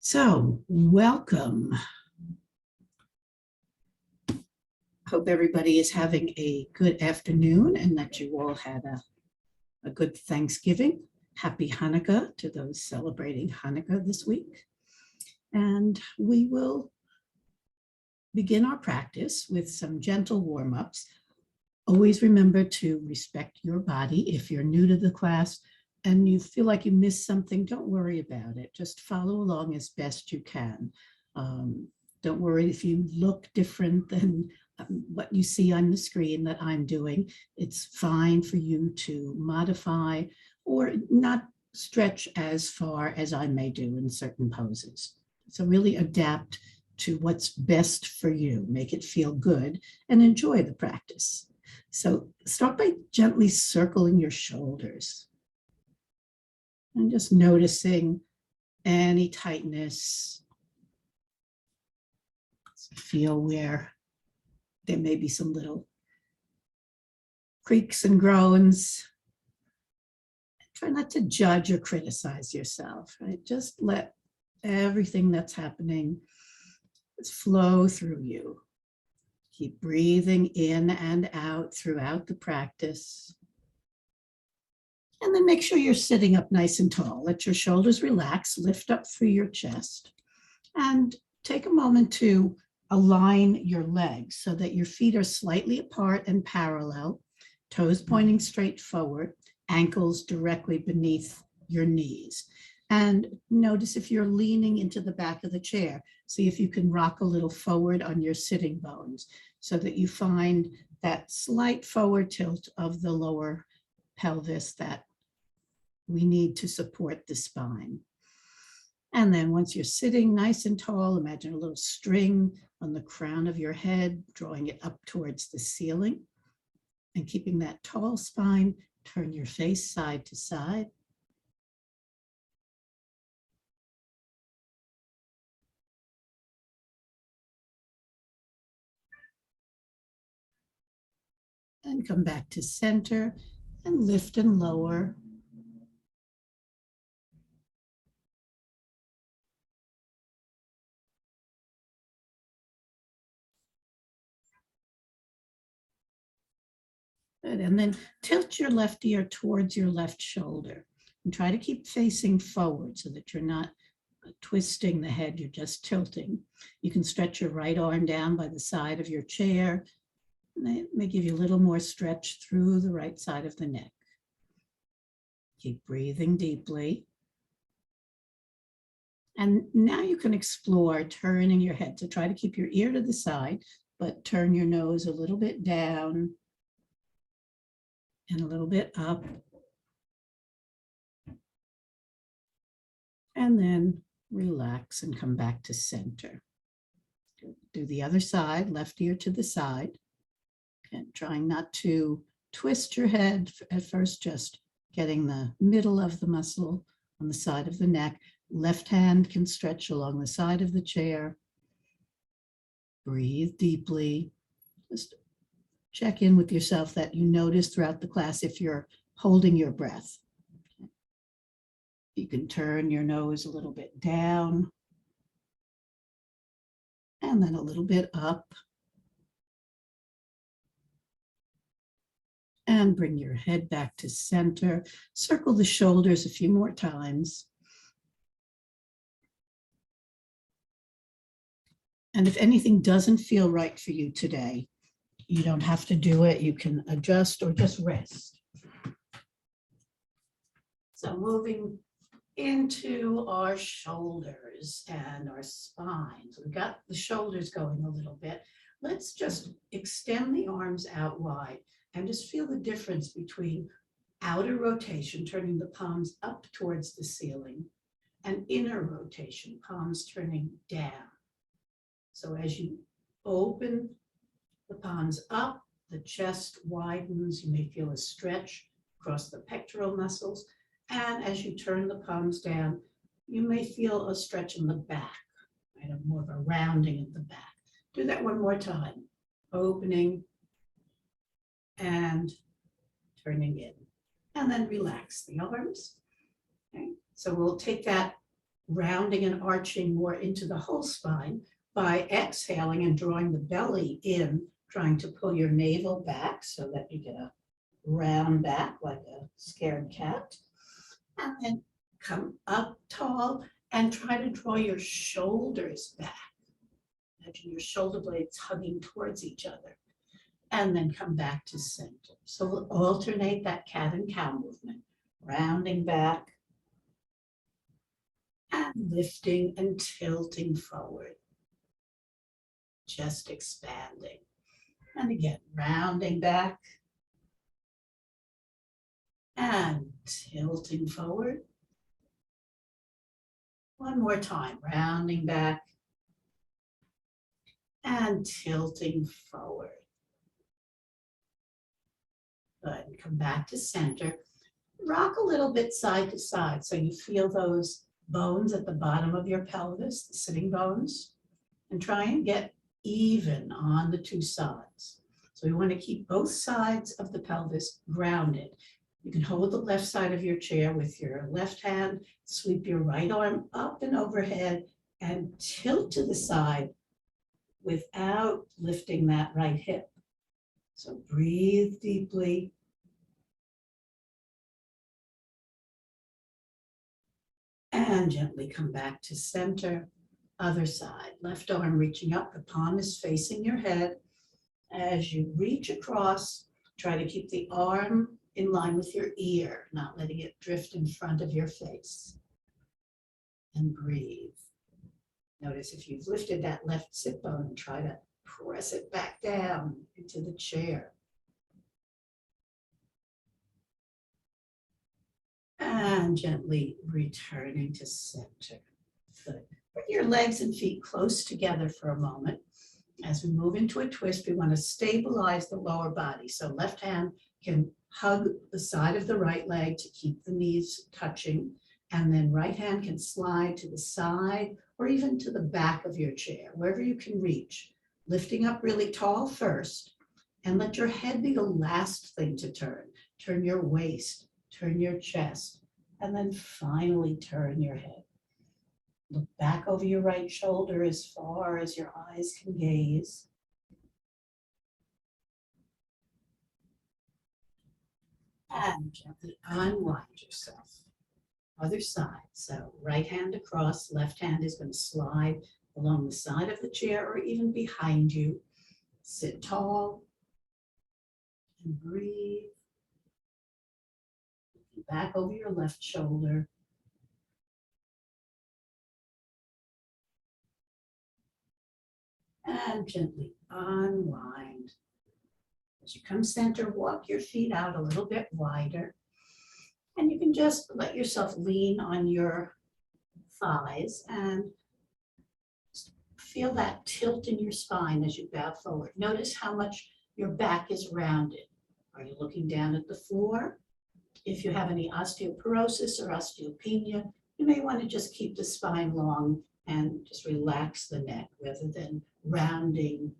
So, welcome. Hope everybody is having a good afternoon and that you all had a good Thanksgiving. Happy Hanukkah to those celebrating Hanukkah this week. And we will begin our practice with some gentle warm-ups. Always remember to respect your body. If you're new to the class and you feel like you missed something, don't worry about it. Just follow along as best you can. Don't worry if you look different than what you see on the screen that I'm doing. It's fine for you to modify or not stretch as far as I may do in certain poses. So really adapt to what's best for you. Make it feel good and enjoy the practice. So start by gently circling your shoulders and just noticing any tightness. Feel where there may be some little creaks and groans. Try not to judge or criticize yourself, right? Just let everything that's happening just flow through you. Keep breathing in and out throughout the practice. And then make sure you're sitting up nice and tall. Let your shoulders relax, lift up through your chest, and take a moment to align your legs so that your feet are slightly apart and parallel, toes pointing straight forward, ankles directly beneath your knees. And notice if you're leaning into the back of the chair. See if you can rock a little forward on your sitting bones so that you find that slight forward tilt of the lower pelvis that we need to support the spine. And then once you're sitting nice and tall, imagine a little string on the crown of your head, drawing it up towards the ceiling. And keeping that tall spine, turn your face side to side. And come back to center and lift and lower. Good. And then tilt your left ear towards your left shoulder and try to keep facing forward so that you're not twisting the head, you're just tilting. You can stretch your right arm down by the side of your chair. And that may give you a little more stretch through the right side of the neck. Keep breathing deeply. And now you can explore turning your head. So try to keep your ear to the side, but turn your nose a little bit down and a little bit up. And then relax and come back to center. Do the other side, left ear to the side. And trying not to twist your head at first, just getting the middle of the muscle on the side of the neck. Left hand can stretch along the side of the chair. Breathe deeply. Just check in with yourself that you notice throughout the class if you're holding your breath. You can turn your nose a little bit down and then a little bit up. And bring your head back to center. Circle the shoulders a few more times. And if anything doesn't feel right for you today, you don't have to do it. You can adjust or just rest. So moving into our shoulders and our spine. So we got the shoulders going a little bit. Let's just extend the arms out wide and just feel the difference between outer rotation, turning the palms up towards the ceiling, and inner rotation, palms turning down. So as you open the palms up, the chest widens. You may feel a stretch across the pectoral muscles. And as you turn the palms down, you may feel a stretch in the back, right? More of a rounding at the back. Do that one more time. Opening and turning in. And then relax the arms. Okay. So we'll take that rounding and arching more into the whole spine by exhaling and drawing the belly in, trying to pull your navel back so that you get a round back like a scared cat. And then come up tall and try to draw your shoulders back. Imagine your shoulder blades hugging towards each other. And then come back to center. So we'll alternate that cat and cow movement, rounding back and lifting and tilting forward, just expanding. And again, rounding back and tilting forward. One more time, rounding back and tilting forward. Good, and come back to center. Rock a little bit side to side so you feel those bones at the bottom of your pelvis, the sitting bones, and try and get even on the two sides. So we want to keep both sides of the pelvis grounded. You can hold the left side of your chair with your left hand, sweep your right arm up and overhead, and tilt to the side without lifting that right hip. So breathe deeply. And gently come back to center. Other side, left arm reaching up, the palm is facing your head. As you reach across, try to keep the arm in line with your ear, not letting it drift in front of your face. And breathe. Notice if you've lifted that left sit bone, try to press it back down into the chair. And gently returning to center. Good. Bring your legs and feet close together for a moment. As we move into a twist, we want to stabilize the lower body. So left hand can hug the side of the right leg to keep the knees touching. And then right hand can slide to the side or even to the back of your chair, wherever you can reach. Lifting up really tall first, and let your head be the last thing to turn. Turn your waist, turn your chest, and then finally turn your head. Look back over your right shoulder as far as your eyes can gaze. And gently unwind yourself. Other side. So right hand across, left hand is going to slide along the side of the chair or even behind you. Sit tall and breathe. Looking back over your left shoulder. And gently unwind. As you come center, walk your feet out a little bit wider. And you can just let yourself lean on your thighs and feel that tilt in your spine as you bow forward. Notice how much your back is rounded. Are you looking down at the floor? If you have any osteoporosis or osteopenia, you may want to just keep the spine long and just relax the neck rather than rounding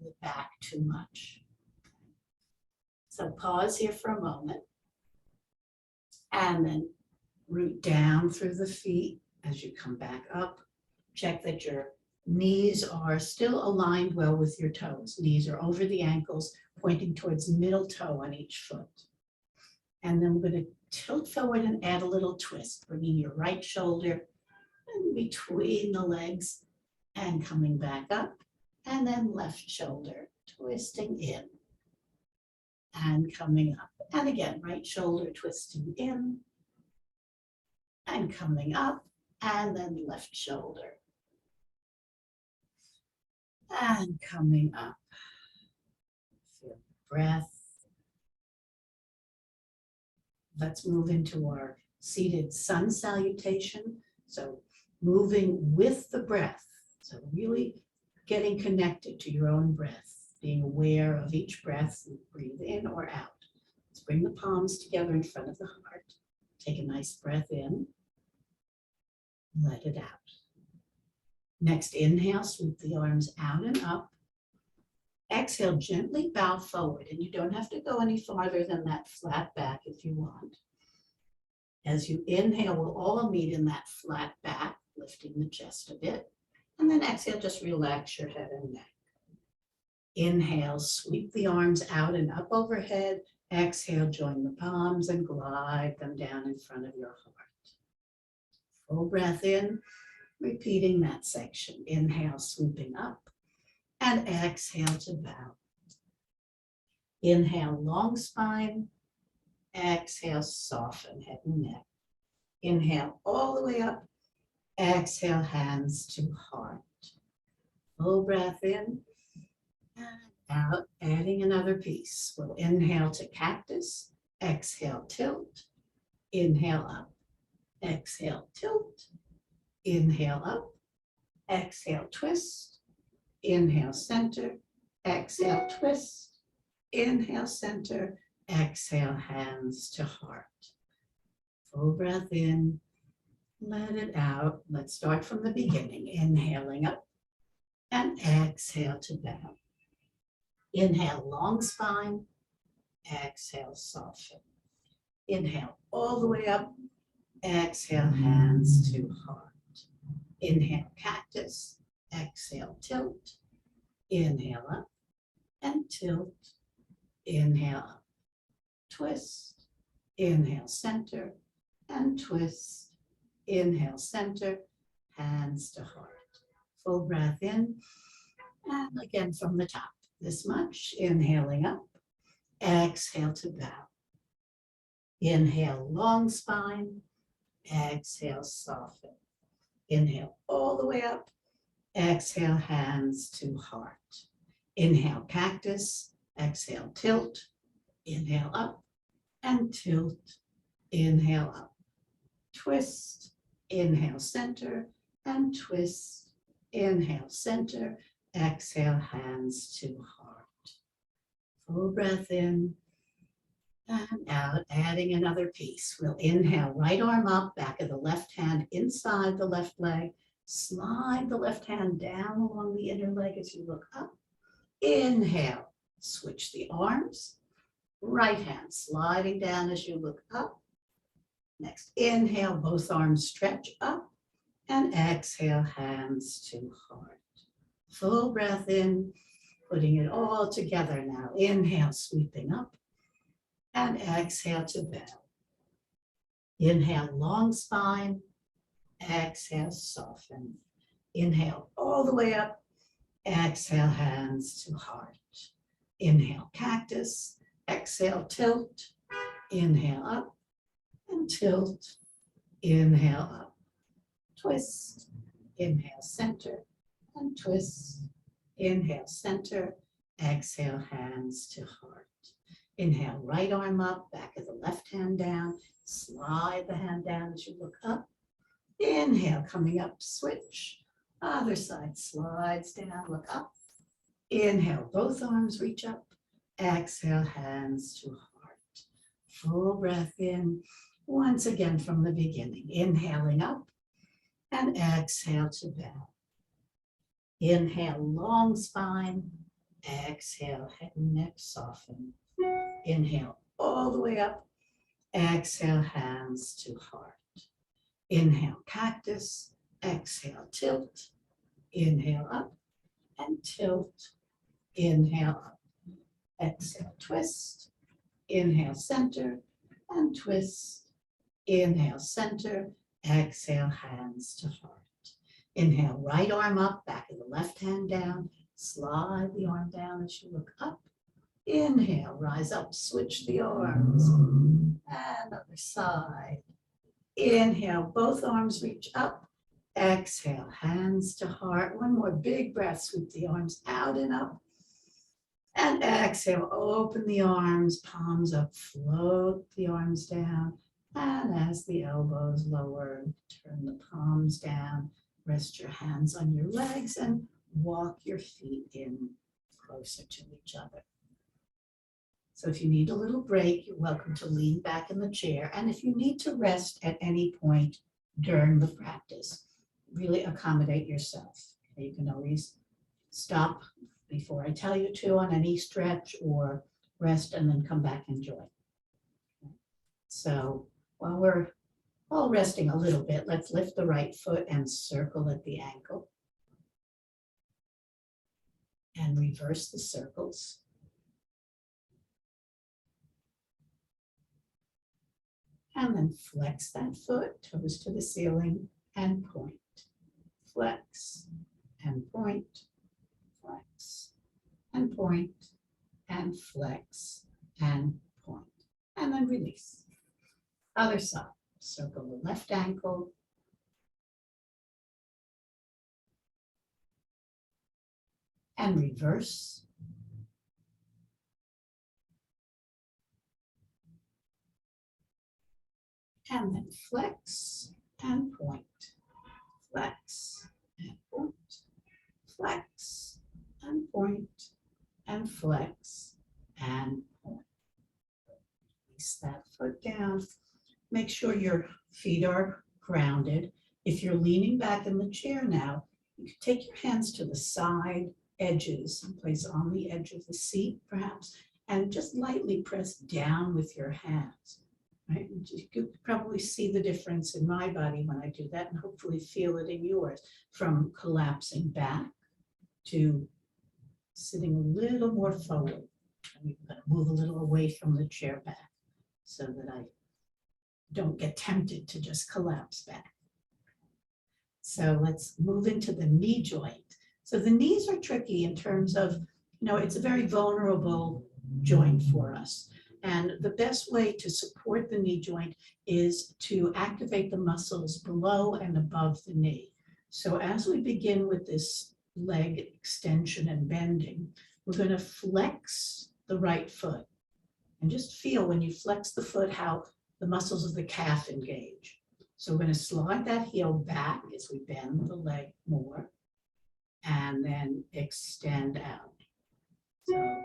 the back too much. So pause here for a moment. And then root down through the feet as you come back up. Check that your knees are still aligned well with your toes. Knees are over the ankles, pointing towards middle toe on each foot. And then we're going to tilt forward and add a little twist, bringing your right shoulder in between the legs and coming back up. And then left shoulder twisting in and coming up. And again, right shoulder twisting in and coming up, and then left shoulder and coming up. Feel breath. Let's move into our seated sun salutation. So moving with the breath. So really getting connected to your own breath, being aware of each breath, breathe in or out. Let's bring the palms together in front of the heart. Take a nice breath in. Let it out. Next, inhale, sweep the arms out and up. Exhale, gently bow forward, and you don't have to go any farther than that flat back if you want. As you inhale, we'll all meet in that flat back, lifting the chest a bit. And then exhale, just relax your head and neck. Inhale, sweep the arms out and up overhead. Exhale, join the palms and glide them down in front of your heart. Full breath in, repeating that section. Inhale, swooping up, and exhale to bow. Inhale, long spine. Exhale, soften head and neck. Inhale all the way up. Exhale, hands to heart. Full breath in and out, adding another piece. We'll inhale to cactus. Exhale, tilt. Inhale up. Exhale, tilt. Inhale up. Exhale, twist. Inhale, center. Exhale, twist. Inhale, center. Exhale, hands to heart. Full breath in. Let it out. Let's start from the beginning. Inhaling up and exhale to bow. Inhale, long spine. Exhale, soften. Inhale all the way up. Exhale, hands to heart. Inhale, cactus. Exhale, tilt. Inhale up and tilt. Inhale up. Twist. Inhale, center and twist. Inhale, center, hands to heart. Full breath in, and again from the top. This much, inhaling up, exhale to bow. Inhale, long spine, exhale, soften. Inhale all the way up, exhale, hands to heart. Inhale, cactus, exhale, tilt. Inhale up and tilt. Inhale up. Twist. Inhale, center and twist. Inhale, center. Exhale, hands to heart. Full breath in and out, adding another piece. We'll inhale, right arm up, back of the left hand inside the left leg. Slide the left hand down along the inner leg as you look up. Inhale, switch the arms. Right hand sliding down as you look up. Next, inhale, both arms stretch up, and exhale, hands to heart. Full breath in, putting it all together now. Inhale, sweeping up, and exhale to bow. Inhale, long spine. Exhale, soften. Inhale all the way up. Exhale, hands to heart. Inhale, cactus. Exhale, tilt. Inhale up and tilt. Inhale up. Twist. Inhale, center and twist. Inhale, center. Exhale, hands to heart. Inhale, right arm up, back of the left hand down. Slide the hand down as you look up. Inhale, coming up, switch. Other side slides down, look up. Inhale, both arms reach up. Exhale, hands to heart. Full breath in. Once again from the beginning. Inhaling up and exhale to bow. Inhale, long spine. Exhale, head and neck soften. Inhale all the way up. Exhale, hands to heart. Inhale, cactus. Exhale, tilt. Inhale up and tilt. Inhale up. Exhale, twist. Inhale, center and twist. Inhale, center. Exhale, hands to heart. Inhale, right arm up, back of the left hand down. Slide the arm down as you look up. Inhale, rise up, switch the arms. And other side. Inhale, both arms reach up. Exhale, hands to heart. One more big breath, sweep the arms out and up. And exhale, open the arms, palms up, float the arms down. And as the elbows lower, turn the palms down. Rest your hands on your legs and walk your feet in closer to each other. So if you need a little break, you're welcome to lean back in the chair. And if you need to rest at any point during the practice, really accommodate yourself. You can always stop before I tell you to on any stretch or rest and then come back and join. So while we're While resting a little bit, let's lift the right foot and circle at the ankle. And reverse the circles. And then flex that foot, toes to the ceiling, and point. Flex, and point, flex, and point, and flex, and point. And then release. Other side, circle the left ankle. And reverse. And then flex and point, flex and point, flex and point, and flex and point. Place that foot down. Make sure your feet are grounded. If you're leaning back in the chair now, you can take your hands to the side edges, someplace on the edge of the seat perhaps, and just lightly press down with your hands. Right? You could probably see the difference in my body when I do that, and hopefully feel it in yours, from collapsing back to sitting a little more forward. I'm going to move a little away from the chair back so that I don't get tempted to just collapse back. So let's move into the knee joint. So the knees are tricky in terms of, it's a very vulnerable joint for us. And the best way to support the knee joint is to activate the muscles below and above the knee. So as we begin with this leg extension and bending, we're going to flex the right foot. And just feel when you flex the foot how the muscles of the calf engage. So we're going to slide that heel back as we bend the leg more, and then extend out. So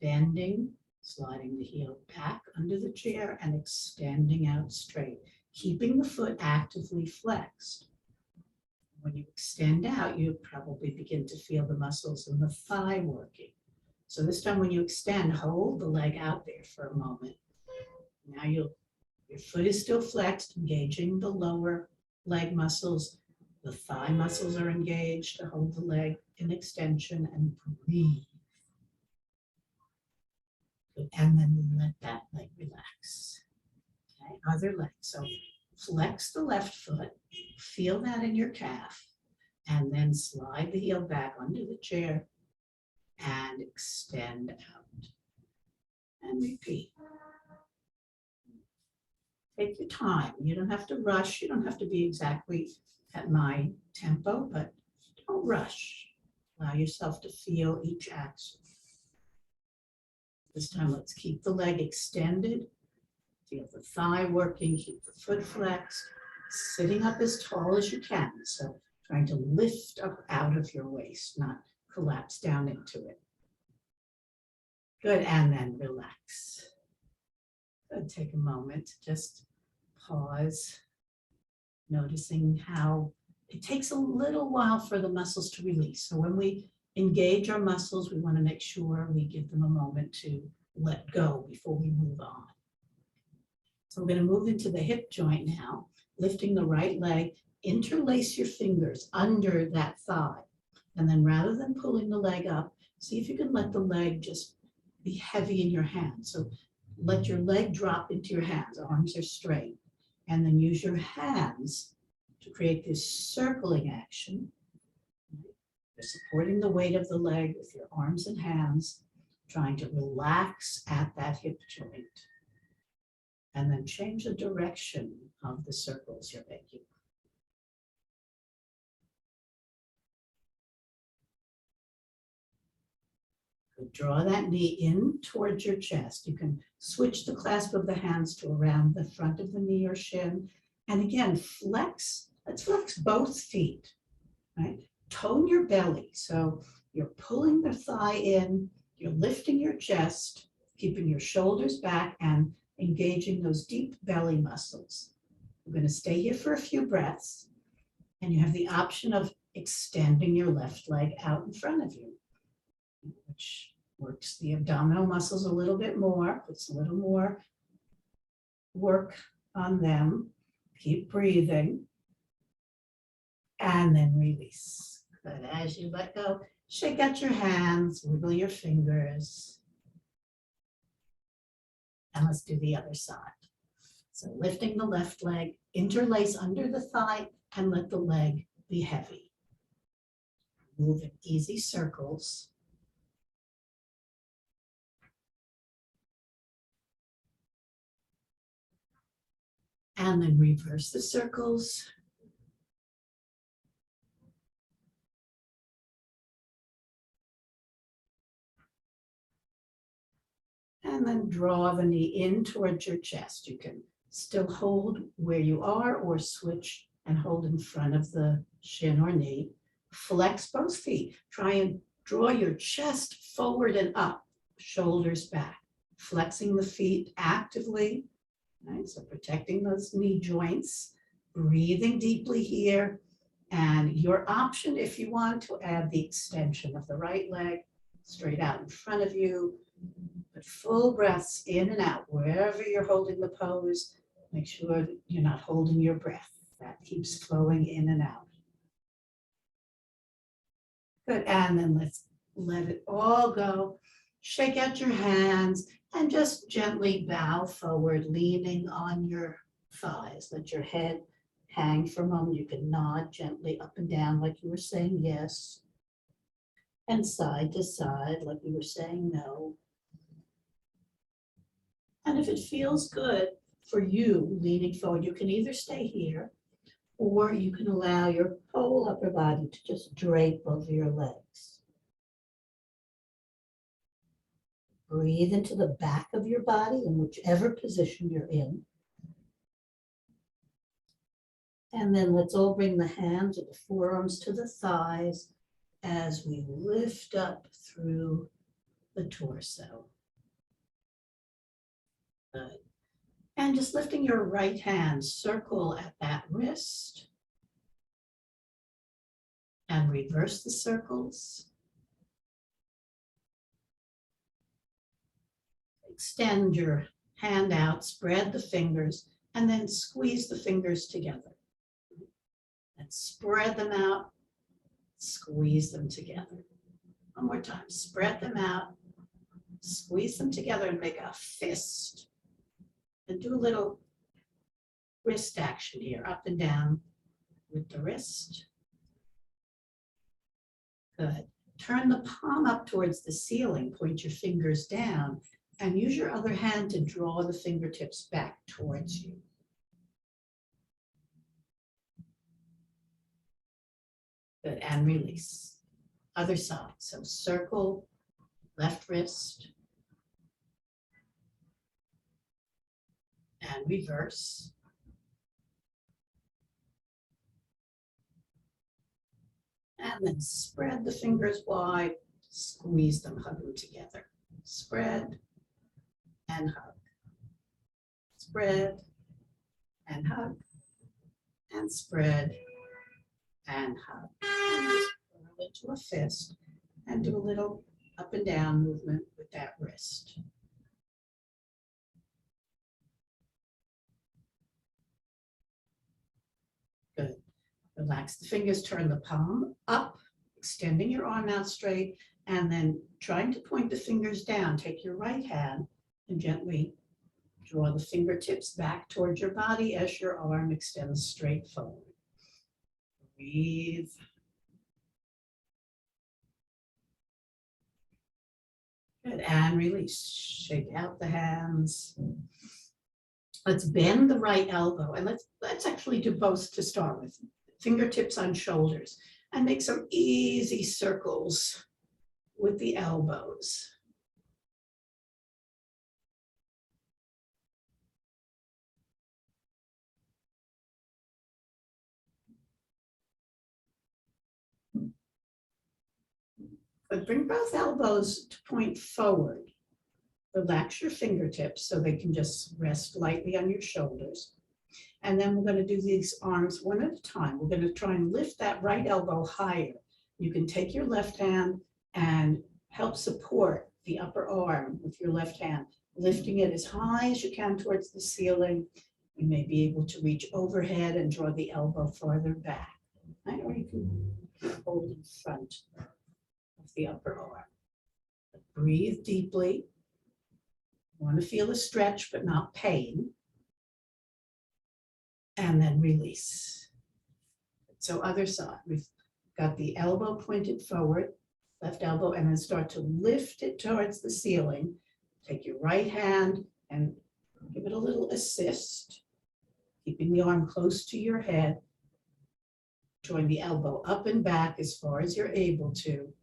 bending, sliding the heel back under the chair and extending out straight, keeping the foot actively flexed. When you extend out, you probably begin to feel the muscles in the thigh working. So this time when you extend, hold the leg out there for a moment. Now your foot is still flexed, engaging the lower leg muscles. The thigh muscles are engaged to hold the leg in extension, and breathe. And then let that leg relax. Okay, other leg. So flex the left foot, feel that in your calf, and then slide the heel back under the chair and extend out. And repeat. Take your time. You don't have to rush. You don't have to be exactly at my tempo, but don't rush. Allow yourself to feel each action. This time, let's keep the leg extended. Feel the thigh working, keep the foot flexed, sitting up as tall as you can. So trying to lift up out of your waist, not collapse down into it. Good, and then relax. Good, take a moment to just pause, noticing how it takes a little while for the muscles to release. So when we engage our muscles, we want to make sure we give them a moment to let go before we move on. So we're going to move into the hip joint now, lifting the right leg. Interlace your fingers under that thigh. And then rather than pulling the leg up, see if you can let the leg just be heavy in your hands. So let your leg drop into your hands, arms are straight. And then use your hands to create this circling action. You're supporting the weight of the leg with your arms and hands, trying to relax at that hip joint. And then change the direction of the circles you're making. Good. Draw that knee in towards your chest. You can switch the clasp of the hands to around the front of the knee or shin. And again, flex. Let's flex both feet, right? Tone your belly. So you're pulling the thigh in, you're lifting your chest, keeping your shoulders back and engaging those deep belly muscles. We're going to stay here for a few breaths, and you have the option of extending your left leg out in front of you, which works the abdominal muscles a little bit more, puts a little more work on them. Keep breathing. And then release. Good. As you let go, shake out your hands, wiggle your fingers. And let's do the other side. So lifting the left leg, interlace under the thigh, and let the leg be heavy. Move in easy circles. And then reverse the circles. And then draw the knee in towards your chest. You can still hold where you are or switch and hold in front of the shin or knee. Flex both feet. Try and draw your chest forward and up, shoulders back. Flexing the feet actively, right? So protecting those knee joints. Breathing deeply here. And your option, if you want to add the extension of the right leg straight out in front of you. But full breaths in and out, wherever you're holding the pose. Make sure that you're not holding your breath. That keeps flowing in and out. Good, and then let's let it all go. Shake out your hands and just gently bow forward, leaning on your thighs. Let your head hang for a moment. You can nod gently up and down like you were saying yes. And side to side like you were saying no. And if it feels good for you leaning forward, you can either stay here or you can allow your whole upper body to just drape over your legs. Breathe into the back of your body in whichever position you're in. And then let's all bring the hands or the forearms to the thighs as we lift up through the torso. Good. And just lifting your right hand, circle at that wrist. And reverse the circles. Extend your hand out, spread the fingers, and then squeeze the fingers together. And spread them out, squeeze them together. One more time, spread them out, squeeze them together and make a fist. And do a little wrist action here, up and down with the wrist. Good. Turn the palm up towards the ceiling, point your fingers down, and use your other hand to draw the fingertips back towards you. Good, and release. Other side, so circle, left wrist, and reverse. And then spread the fingers wide, squeeze them, hug them together. Spread and hug. Spread and hug. And spread and hug. And just curl into a fist and do a little up and down movement with that wrist. Good. Relax the fingers, turn the palm up, extending your arm out straight, and then trying to point the fingers down. Take your right hand and gently draw the fingertips back towards your body as your arm extends straight forward. Breathe. Good, and release. Shake out the hands. Let's bend the right elbow, and let's actually do both to start with. Fingertips on shoulders, and make some easy circles with the elbows. But bring both elbows to point forward. Relax your fingertips so they can just rest lightly on your shoulders. And then we're going to do these arms one at a time. We're going to try and lift that right elbow higher. You can take your left hand and help support the upper arm with your left hand, lifting it as high as you can towards the ceiling. You may be able to reach overhead and draw the elbow farther back. Right? Or you can hold in front of the upper arm. Breathe deeply. You want to feel a stretch, but not pain. And then release. So other side, we've got the elbow pointed forward, left elbow, and then start to lift it towards the ceiling. Take your right hand and give it a little assist, keeping the arm close to your head. Drawing the elbow up and back as far as you're able to.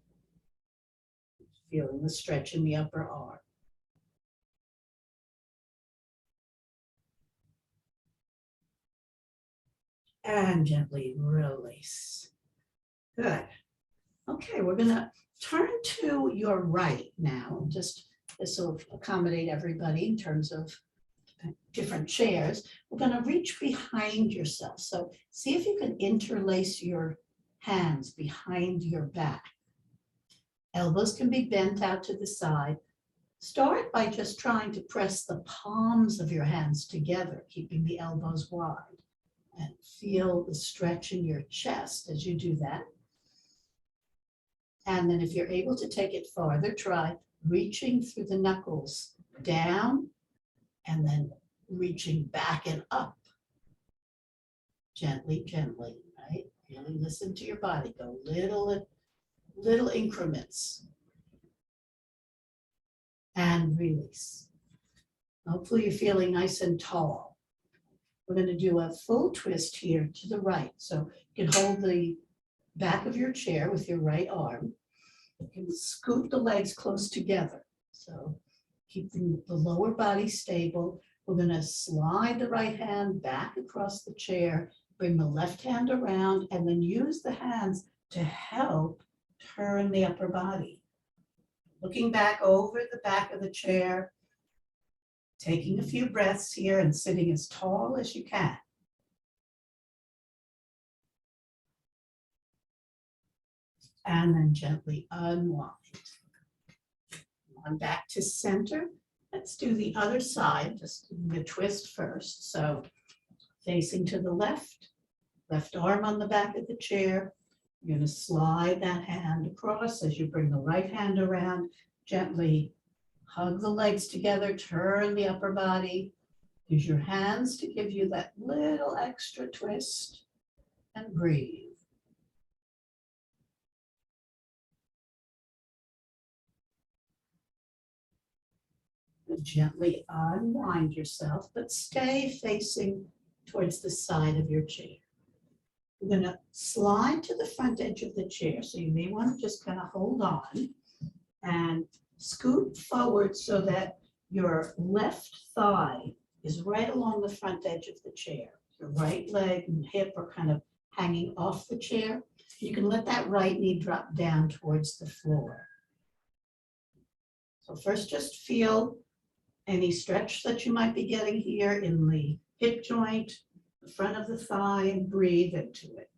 Feeling the stretch in the upper arm. And gently release. Good. Okay, we're going to turn to your right now. Just this will accommodate everybody in terms of different chairs. We're going to reach behind yourself. So see if you can interlace your hands behind your back. Elbows can be bent out to the side. Start by just trying to press the palms of your hands together, keeping the elbows wide. And feel the stretch in your chest as you do that. And then if you're able to take it farther, try reaching through the knuckles down and then reaching back and up. Gently, gently, right? Really listen to your body. Go little increments. And release. Hopefully you're feeling nice and tall. We're going to do a full twist here to the right. So you can hold the back of your chair with your right arm. You can scoot the legs close together. So keep the lower body stable. We're going to slide the right hand back across the chair, bring the left hand around, and then use the hands to help turn the upper body. Looking back over the back of the chair, taking a few breaths here and sitting as tall as you can. And then gently unwind. On back to center. Let's do the other side, just the twist first. So facing to the left, left arm on the back of the chair. You're going to slide that hand across as you bring the right hand around, gently hug the legs together, turn the upper body. Use your hands to give you that little extra twist and breathe. And gently unwind yourself, but stay facing towards the side of your chair. We're going to slide to the front edge of the chair, so you may want to just kind of hold on and scoot forward so that your left thigh is right along the front edge of the chair. Your right leg and hip are kind of hanging off the chair. You can let that right knee drop down towards the floor. So first just feel any stretch that you might be getting here in the hip joint, the front of the thigh, and breathe into it.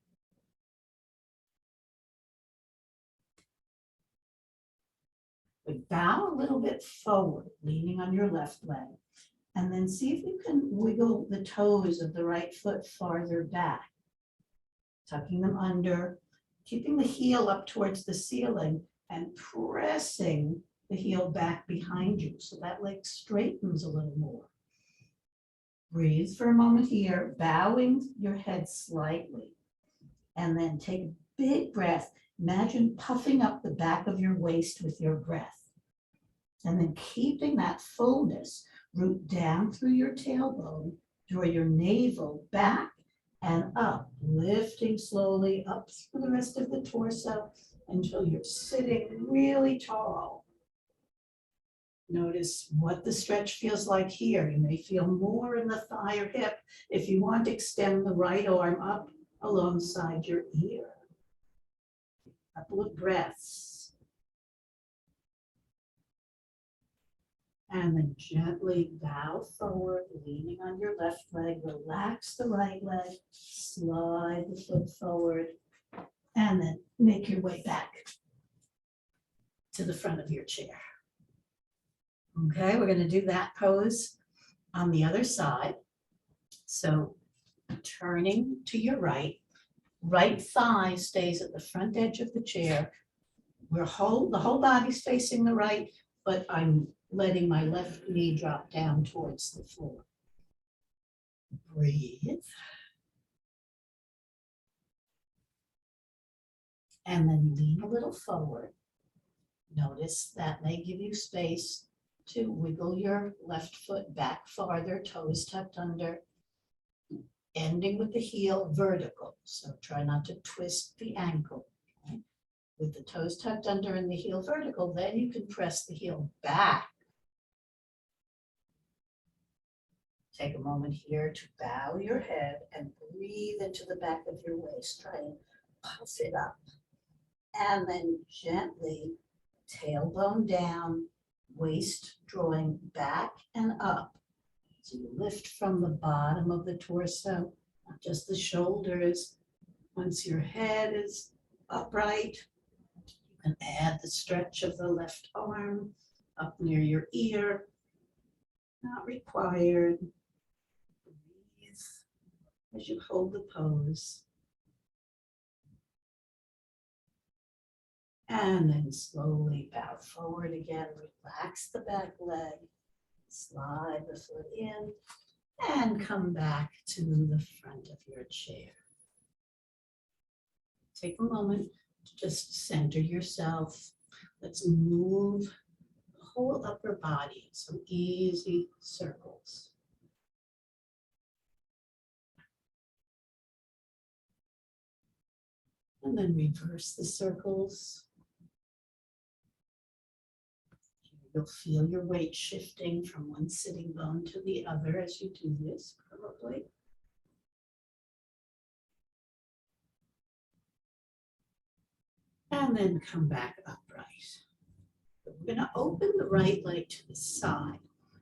But bow a little bit forward, leaning on your left leg, and then see if you can wiggle the toes of the right foot farther back, tucking them under, keeping the heel up towards the ceiling and pressing the heel back behind you so that leg straightens a little more. Breathe for a moment here, bowing your head slightly, and then take a big breath. Imagine puffing up the back of your waist with your breath, and then keeping that fullness, root down through your tailbone, draw your navel back and up, lifting slowly up through the rest of the torso until you're sitting really tall. Notice what the stretch feels like here. You may feel more in the thigh or hip. If you want, extend the right arm up alongside your ear. A couple of breaths. And then gently bow forward, leaning on your left leg. Relax the right leg. Slide the foot forward. And then make your way back to the front of your chair. Okay, we're going to do that pose on the other side. So turning to your right, right thigh stays at the front edge of the chair. The whole body's facing the right, but I'm letting my left knee drop down towards the floor. Breathe. And then lean a little forward. Notice that may give you space to wiggle your left foot back farther, toes tucked under, ending with the heel vertical. So try not to twist the ankle. Okay? With the toes tucked under and the heel vertical, then you can press the heel back. Take a moment here to bow your head and breathe into the back of your waist. Try and puff it up. And then gently tailbone down, waist drawing back and up. So you lift from the bottom of the torso, not just the shoulders. Once your head is upright, you can add the stretch of the left arm up near your ear. Not required. Breathe as you hold the pose. And then slowly bow forward again. Relax the back leg. Slide the foot in and come back to the front of your chair. Take a moment to just center yourself. Let's move the whole upper body in some easy circles. And then reverse the circles. You'll feel your weight shifting from one sitting bone to the other as you do this, probably. And then come back upright. We're going to open the right leg to the side.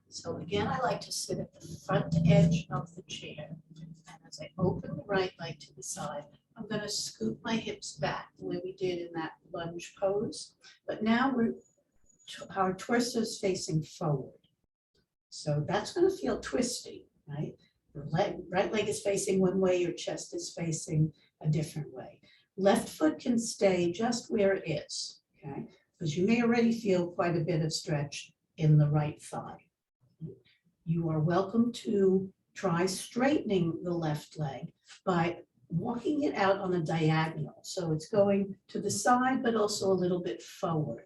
So again, I like to sit at the front edge of the chair. And as I open the right leg to the side, I'm going to scoop my hips back the way we did in that lunge pose. But now our torso is facing forward. So that's going to feel twisty, right? The right leg is facing one way, your chest is facing a different way. Left foot can stay just where it is, okay? Because you may already feel quite a bit of stretch in the right thigh. You are welcome to try straightening the left leg by walking it out on a diagonal. So it's going to the side, but also a little bit forward.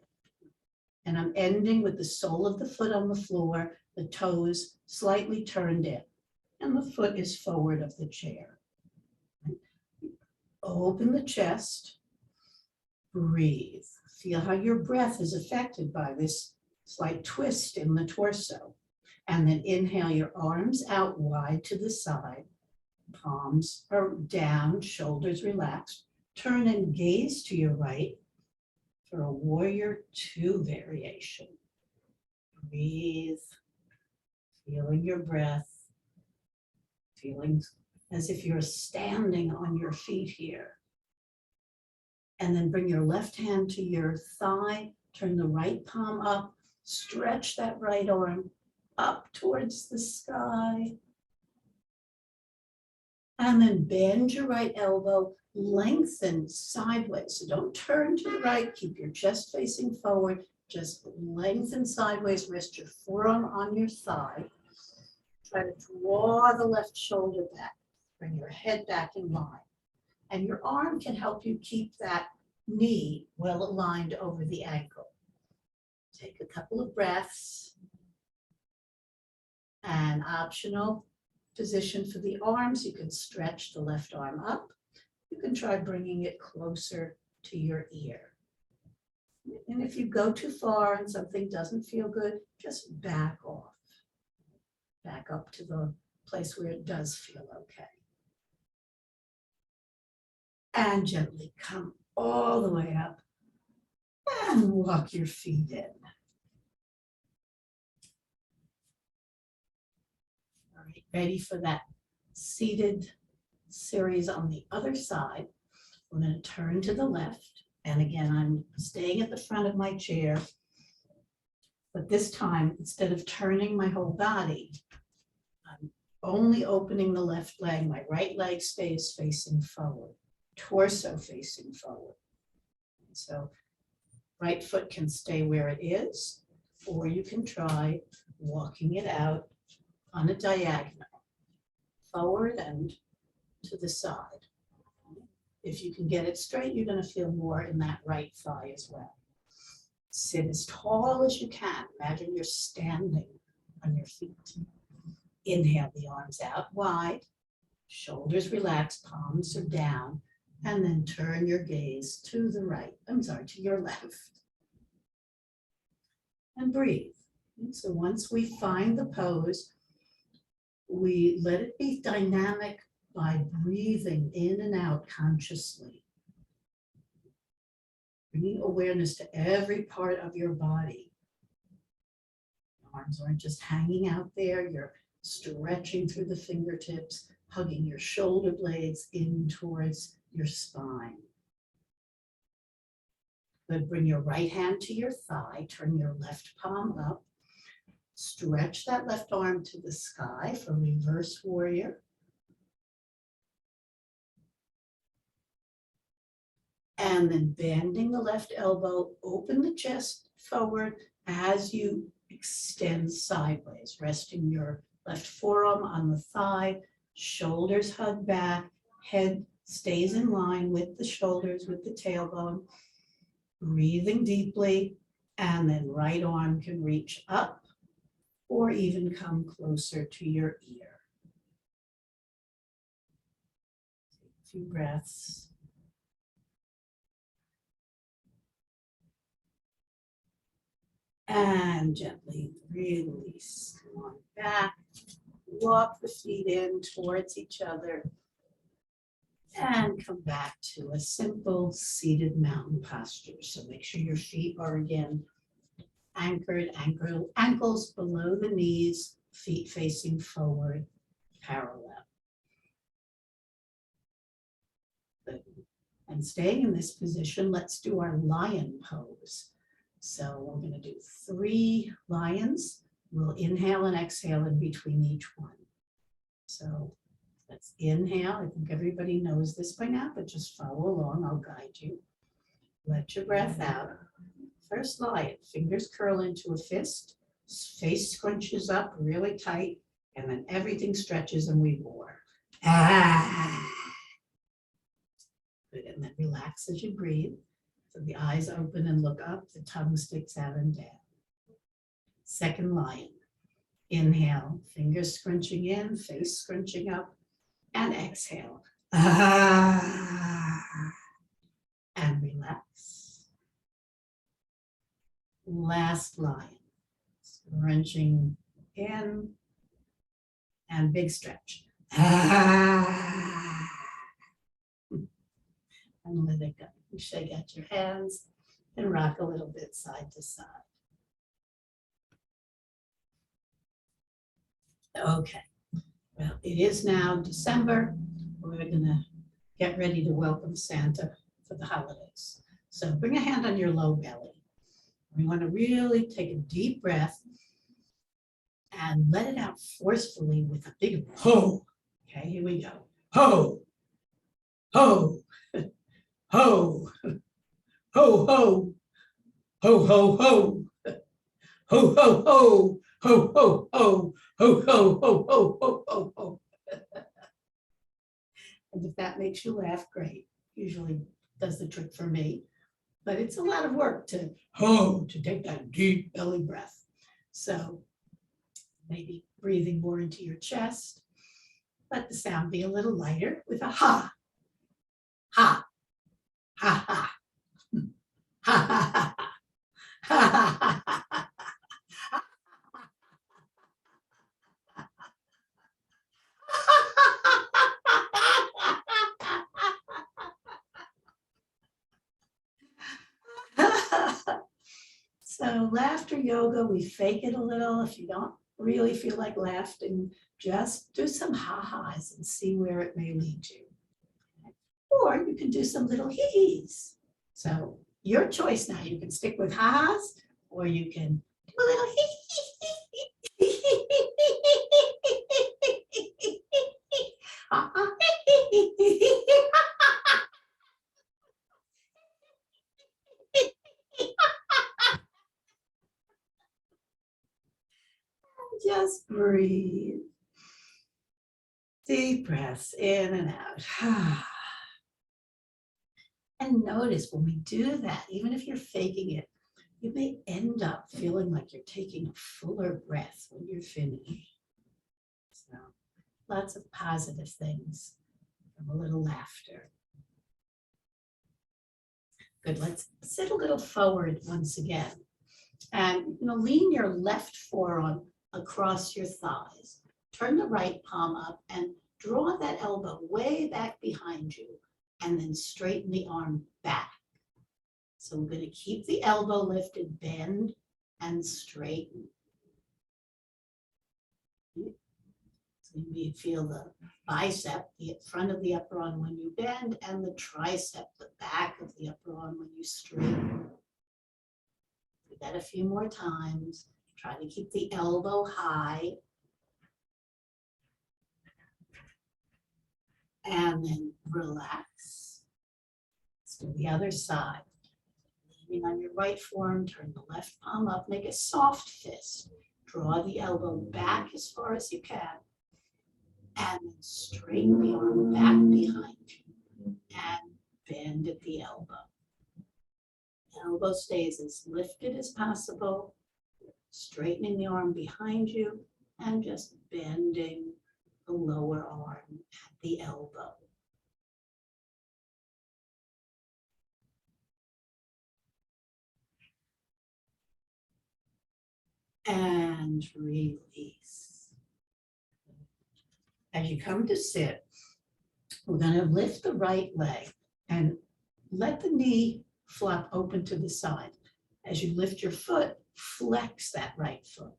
And I'm ending with the sole of the foot on the floor, the toes slightly turned in, and the foot is forward of the chair. Open the chest, breathe. Feel how your breath is affected by this slight twist in the torso. And then inhale your arms out wide to the side, palms are down, shoulders relaxed. Turn and gaze to your right for a warrior two variation. Breathe, feeling your breath, feeling as if you're standing on your feet here. And then bring your left hand to your thigh, turn the right palm up, stretch that right arm up towards the sky. And then bend your right elbow, lengthen sideways. So don't turn to the right, keep your chest facing forward, just lengthen sideways, rest your forearm on your thigh. Try to draw the left shoulder back, bring your head back in line. And your arm can help you keep that knee well aligned over the ankle. Take a couple of breaths. And optional position for the arms, you can stretch the left arm up. You can try bringing it closer to your ear. And if you go too far and something doesn't feel good, just back off. Back up to the place where it does feel okay. And gently come all the way up and walk your feet in. All right, ready for that seated series on the other side. We're going to turn to the left. And again, I'm staying at the front of my chair. But this time, instead of turning my whole body, I'm only opening the left leg. My right leg stays facing forward, torso facing forward. So right foot can stay where it is, or you can try walking it out on a diagonal, forward and to the side. If you can get it straight, you're going to feel more in that right thigh as well. Sit as tall as you can. Imagine you're standing on your feet. Inhale the arms out wide, shoulders relaxed, palms are down, and then turn your gaze to the right, to your left. And breathe. And so once we find the pose, we let it be dynamic by breathing in and out consciously. Bringing awareness to every part of your body. Arms aren't just hanging out there, you're stretching through the fingertips, hugging your shoulder blades in towards your spine. Good, bring your right hand to your thigh, turn your left palm up, stretch that left arm to the sky for reverse warrior. And then bending the left elbow, open the chest forward as you extend sideways, resting your left forearm on the thigh, shoulders hug back, head stays in line with the shoulders, with the tailbone, breathing deeply, and then right arm can reach up or even come closer to your ear. Take a few breaths. And gently release. Come on back. Walk the feet in towards each other. And come back to a simple seated mountain posture. So make sure your feet are again anchored, ankles below the knees, feet facing forward, parallel. Good. And staying in this position, let's do our lion pose. So we're going to do 3 lions. We'll inhale and exhale in between each one. So let's inhale. I think everybody knows this by now, but just follow along. I'll guide you. Let your breath out. First lion, fingers curl into a fist. Face scrunches up really tight, and then everything stretches and we roar. Ah. Good, and then relax as you breathe. So the eyes open and look up, the tongue sticks out and down. Second lion. Inhale, fingers scrunching in, face scrunching up, and exhale. Ah. And relax. Last lion. Scrunching in, and big stretch. Ah. And let it go. You shake out your hands and rock a little bit side to side. Okay, well, it is now December. We're going to get ready to welcome Santa for the holidays. So bring a hand on your low belly. We want to really take a deep breath and let it out forcefully with a big ho. Okay, here we go. Ho, ho. Ho, ho, ho, ho, ho, ho, ho, ho, ho, ho, ho, ho, ho, ho, ho, ho, ho, ho. And if that makes you laugh, great. Usually does the trick for me, but it's a lot of work to take that deep belly breath. So maybe breathing more into your chest. Let the sound be a little lighter with a ha, ha. Ha ha. Ha ha ha. Ha ha ha. So laughter yoga, we fake it a little. If you don't really feel like laughing, just do some ha-has and see where it may lead you. Or you can do some little hee-hees. So your choice now. You can stick with ha-has, or you can do a little hee-hee. Just breathe. Deep breaths in and out. And notice when we do that, even if you're faking it, you may end up feeling like you're taking a fuller breath when you're finished. So lots of positive things from a little laughter. Good, let's sit a little forward once again. And lean your left forearm across your thighs. Turn the right palm up and draw that elbow way back behind you, and then straighten the arm back. So we're going to keep the elbow lifted, bend and straighten. So you feel the bicep, the front of the upper arm when you bend, and the tricep, the back of the upper arm when you straighten. Do that a few more times. Try to keep the elbow high. And then relax. Let's do the other side. Leaning on your right forearm, turn the left palm up, make a soft fist. Draw the elbow back as far as you can. And then straighten the arm back behind you. And bend at the elbow. Elbow stays as lifted as possible. Straightening the arm behind you and just bending the lower arm at the elbow. And release. As you come to sit, we're going to lift the right leg and let the knee flop open to the side. As you lift your foot, flex that right foot.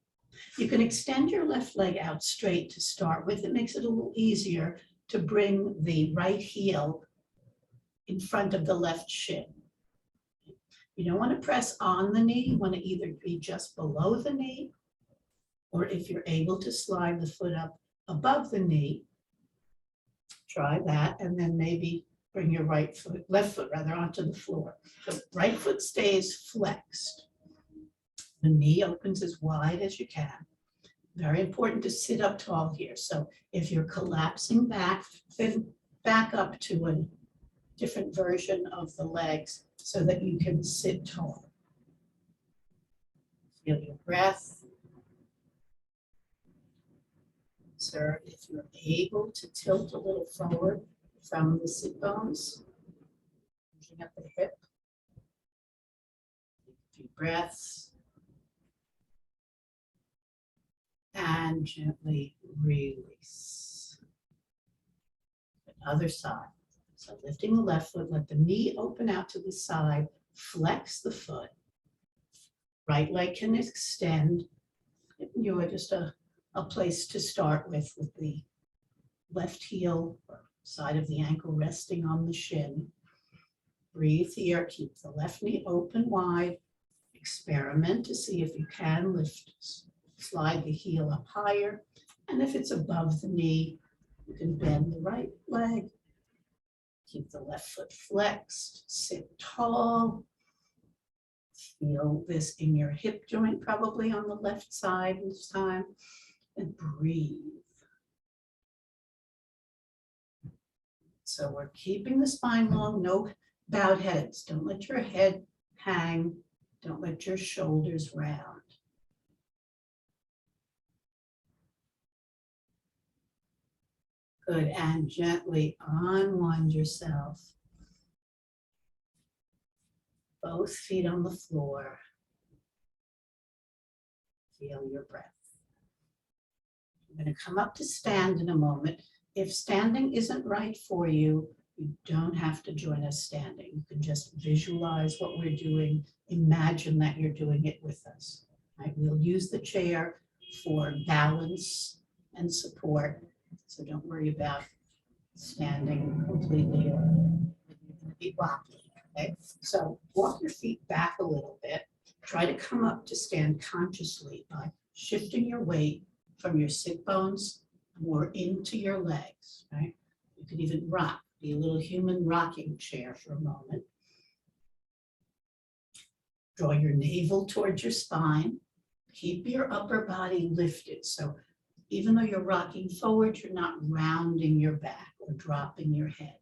You can extend your left leg out straight to start with. It makes it a little easier to bring the right heel in front of the left shin. You don't want to press on the knee. You want to either be just below the knee, or if you're able to slide the foot up above the knee, try that, and then maybe bring your left foot onto the floor. So right foot stays flexed. The knee opens as wide as you can. Very important to sit up tall here. So if you're collapsing back, then back up to a different version of the legs so that you can sit tall. Feel your breath. Observe if you're able to tilt a little forward from the sit bones, pushing up the hip. Take a few breaths. And gently release. Other side. So lifting the left foot, let the knee open out to the side, flex the foot. Right leg can extend. You are just a place to start with the left heel or side of the ankle resting on the shin. Breathe here, keep the left knee open wide. Experiment to see if you can lift. Slide the heel up higher, and if it's above the knee, you can bend the right leg. Keep the left foot flexed, sit tall. Feel this in your hip joint, probably on the left side this time, and breathe. So we're keeping the spine long, no bowed heads. Don't let your head hang, don't let your shoulders round. Good, and gently unwind yourself. Both feet on the floor. Feel your breath. I'm going to come up to stand in a moment. If standing isn't right for you, you don't have to join us standing. You can just visualize what we're doing. Imagine that you're doing it with us. Right? We'll use the chair for balance and support. So don't worry about standing completely or be wobbly, okay? So walk your feet back a little bit. Try to come up to stand consciously by shifting your weight from your sit bones more into your legs, right? You could even rock, be a little human rocking chair for a moment. Draw your navel towards your spine. Keep your upper body lifted. So even though you're rocking forward, you're not rounding your back or dropping your head.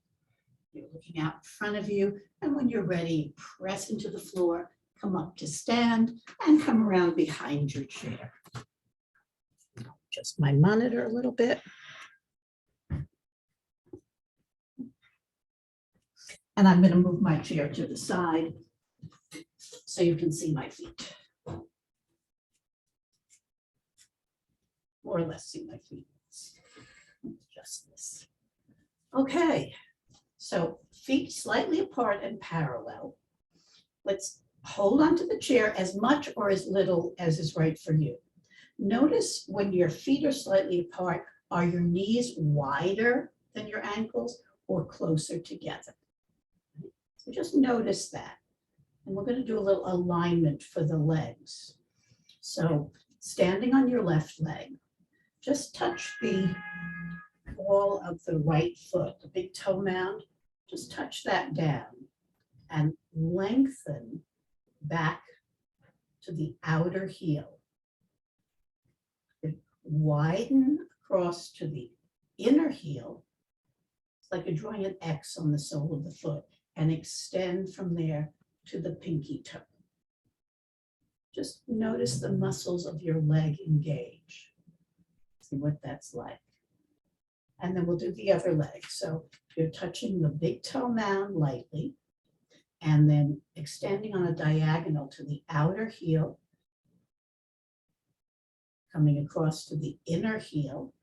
You're looking out in front of you, and when you're ready, press into the floor, come up to stand, and come around behind your chair. Adjust my monitor a little bit. And I'm going to move my chair to the side so you can see my feet. More or less see my feet. Just this. Okay. So feet slightly apart and parallel. Let's hold onto the chair as much or as little as is right for you. Notice when your feet are slightly apart, are your knees wider than your ankles or closer together? So just notice that. And we're going to do a little alignment for the legs. So standing on your left leg, just touch the ball of the right foot, the big toe mound. Just touch that down and lengthen back to the outer heel. Widen across to the inner heel. It's like you're drawing an X on the sole of the foot, and extend from there to the pinky toe. Just notice the muscles of your leg engage. See what that's like. And then we'll do the other leg. So you're touching the big toe mound lightly, and then extending on a diagonal to the outer heel, coming across to the inner heel,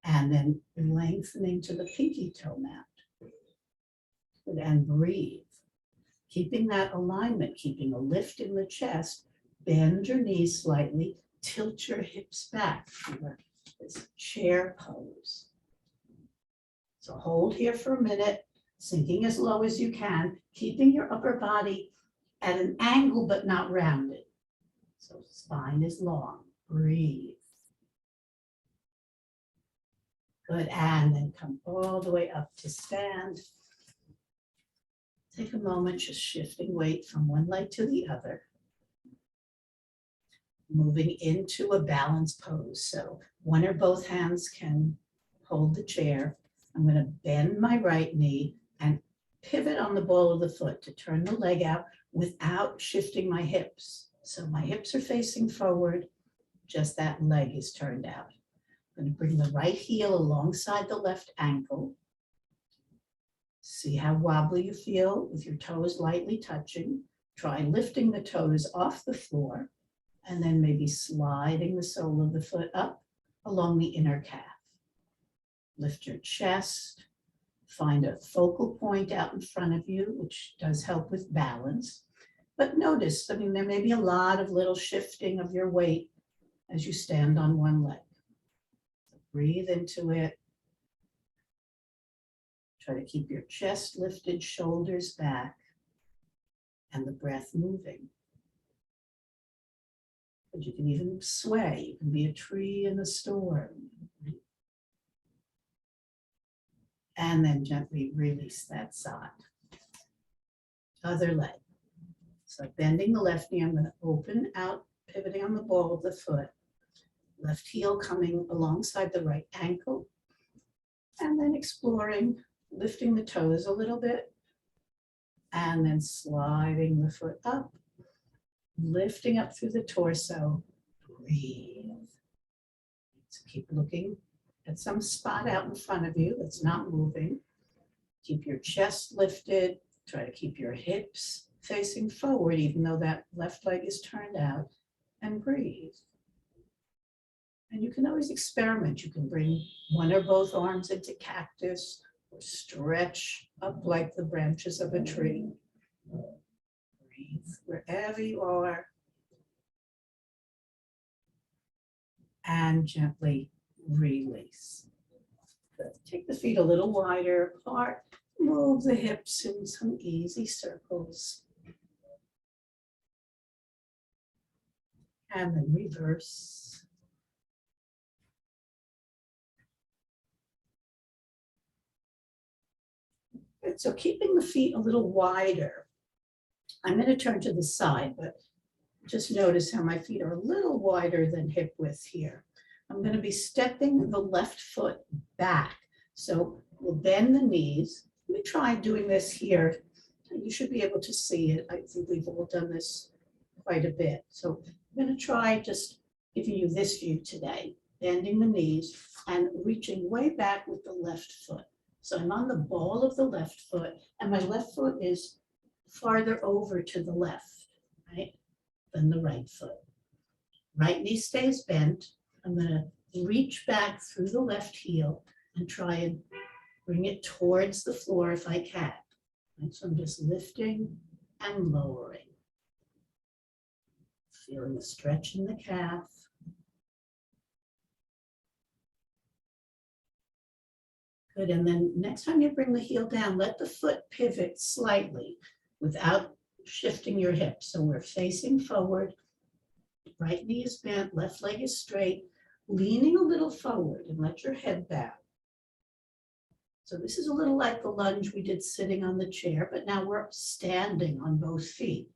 and then lengthening to the pinky toe mound. And breathe. Keeping that alignment, keeping a lift in the chest, bend your knees slightly, tilt your hips back for this chair pose. So hold here for a minute, sinking as low as you can, keeping your upper body at an angle but not rounded. So spine is long. Breathe. Good, and then come all the way up to stand. Take a moment, just shifting weight from one leg to the other. Moving into a balanced pose. So one or both hands can hold the chair. I'm going to bend my right knee and pivot on the ball of the foot to turn the leg out without shifting my hips. So my hips are facing forward, just that leg is turned out. I'm going to bring the right heel alongside the left ankle. See how wobbly you feel with your toes lightly touching. Try lifting the toes off the floor and then maybe sliding the sole of the foot up along the inner calf. Lift your chest. Find a focal point out in front of you, which does help with balance. But notice, there may be a lot of little shifting of your weight as you stand on one leg. So breathe into it. Try to keep your chest lifted, shoulders back, and the breath moving. But you can even sway. You can be a tree in a storm. And then gently release that side. Other leg. So bending the left knee, I'm going to open out, pivoting on the ball of the foot. Left heel coming alongside the right ankle. And then exploring, lifting the toes a little bit. And then sliding the foot up. Lifting up through the torso. Breathe. So keep looking at some spot out in front of you that's not moving. Keep your chest lifted. Try to keep your hips facing forward, even though that left leg is turned out, and breathe. And you can always experiment. You can bring one or both arms into cactus or stretch up like the branches of a tree. Breathe wherever you are. And gently release. Good. Take the feet a little wider apart. Move the hips in some easy circles. And then reverse. Good. So keeping the feet a little wider. I'm going to turn to the side, but just notice how my feet are a little wider than hip width here. I'm going to be stepping the left foot back. So we'll bend the knees. Let me try doing this here. You should be able to see it. I think we've all done this quite a bit. So I'm going to try just giving you this view today, bending the knees and reaching way back with the left foot. So I'm on the ball of the left foot, and my left foot is farther over to the left, right, than the right foot. Right knee stays bent. I'm going to reach back through the left heel and try and bring it towards the floor if I can. Right, so I'm just lifting and lowering. Feeling a stretch in the calf. Good, and then next time you bring the heel down, let the foot pivot slightly without shifting your hips. So we're facing forward, right knee is bent, left leg is straight, leaning a little forward and let your head down. So this is a little like the lunge we did sitting on the chair, but now we're standing on both feet.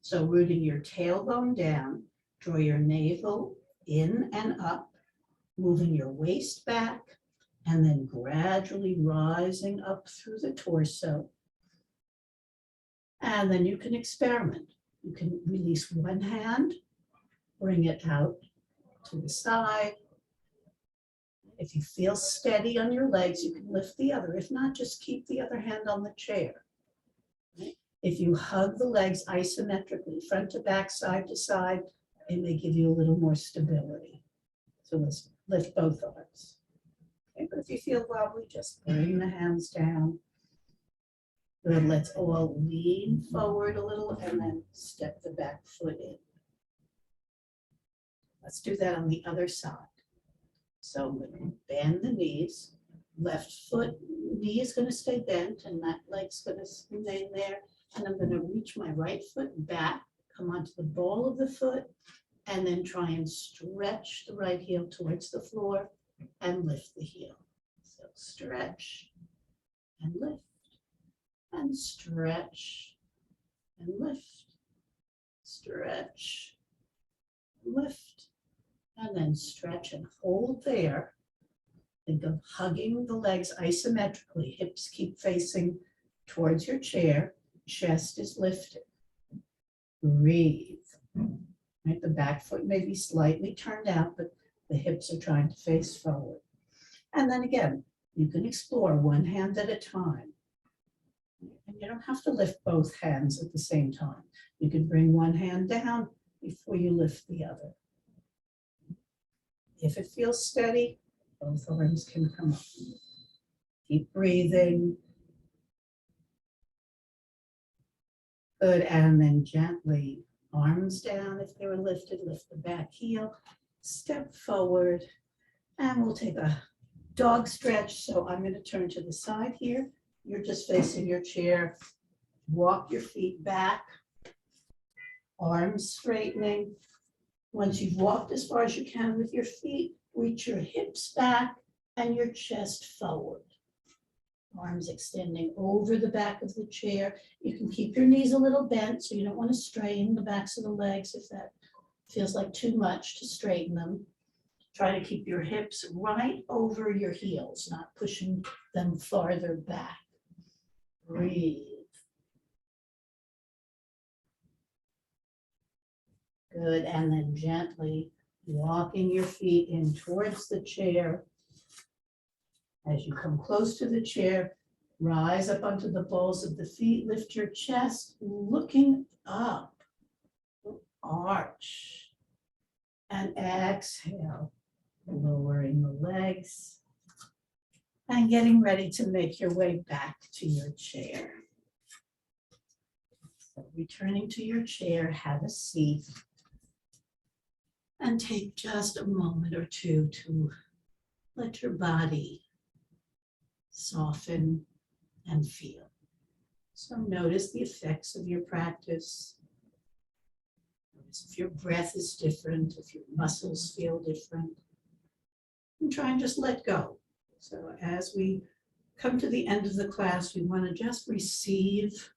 So rooting your tailbone down, draw your navel in and up, moving your waist back, and then gradually rising up through the torso. And then you can experiment. You can release one hand, bring it out to the side. If you feel steady on your legs, you can lift the other. If not, just keep the other hand on the chair. Right? If you hug the legs isometrically, front to back, side to side, it may give you a little more stability. So let's lift both arms. Okay, but if you feel wobbly, just bring the hands down. Good, let's all lean forward a little and then step the back foot in. Let's do that on the other side. So I'm going to bend the knees. Left foot, knee is going to stay bent and that leg's going to remain there. And I'm going to reach my right foot back, come onto the ball of the foot, and then try and stretch the right heel towards the floor and lift the heel. So stretch and lift and stretch and lift, stretch, lift, and then stretch and hold there. Think of hugging the legs isometrically. Hips keep facing towards your chair. Chest is lifted. Breathe. Right, the back foot may be slightly turned out, but the hips are trying to face forward. And then again, you can explore one hand at a time. And you don't have to lift both hands at the same time. You can bring one hand down before you lift the other. If it feels steady, both arms can come up. Keep breathing. Good, and then gently, arms down if they were lifted, lift the back heel, step forward, and we'll take a dog stretch. So I'm going to turn to the side here. You're just facing your chair. Walk your feet back, arms straightening. Once you've walked as far as you can with your feet, reach your hips back and your chest forward. Arms extending over the back of the chair. You can keep your knees a little bent, so you don't want to strain the backs of the legs if that feels like too much to straighten them. Try to keep your hips right over your heels, not pushing them farther back. Breathe. Good, and then gently walking your feet in towards the chair. As you come close to the chair, rise up onto the balls of the feet, lift your chest, looking up, arch, and exhale, lowering the legs, and getting ready to make your way back to your chair. So returning to your chair, have a seat, and take just a moment or two to let your body soften and feel. So notice the effects of your practice. Notice if your breath is different, if your muscles feel different. And try and just let go. So as we come to the end of the class, we want to just receive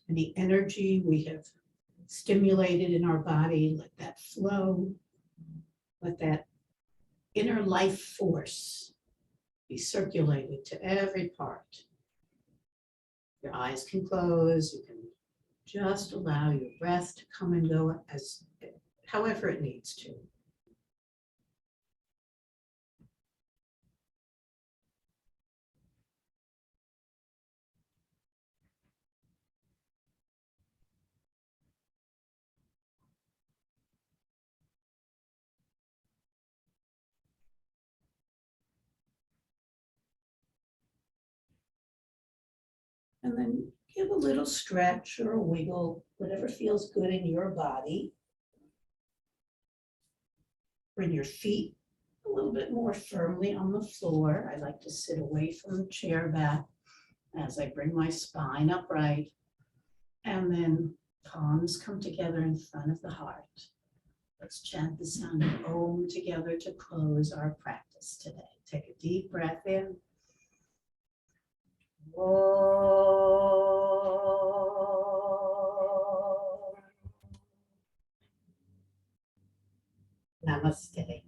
any energy we have stimulated in our body, let that flow, let that inner life force be circulated to every part. Your eyes can close, you can just allow your breath to come and go as however it needs to. And then give a little stretch or a wiggle, whatever feels good in your body. Bring your feet a little bit more firmly on the floor. I like to sit away from the chair back as I bring my spine upright. And then palms come together in front of the heart. Let's chant the sound of Om together to close our practice today. Take a deep breath in. Namaste.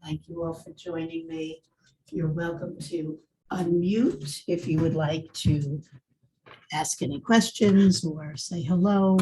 Thank you all for joining me. You're welcome to unmute if you would like to ask any questions or say hello.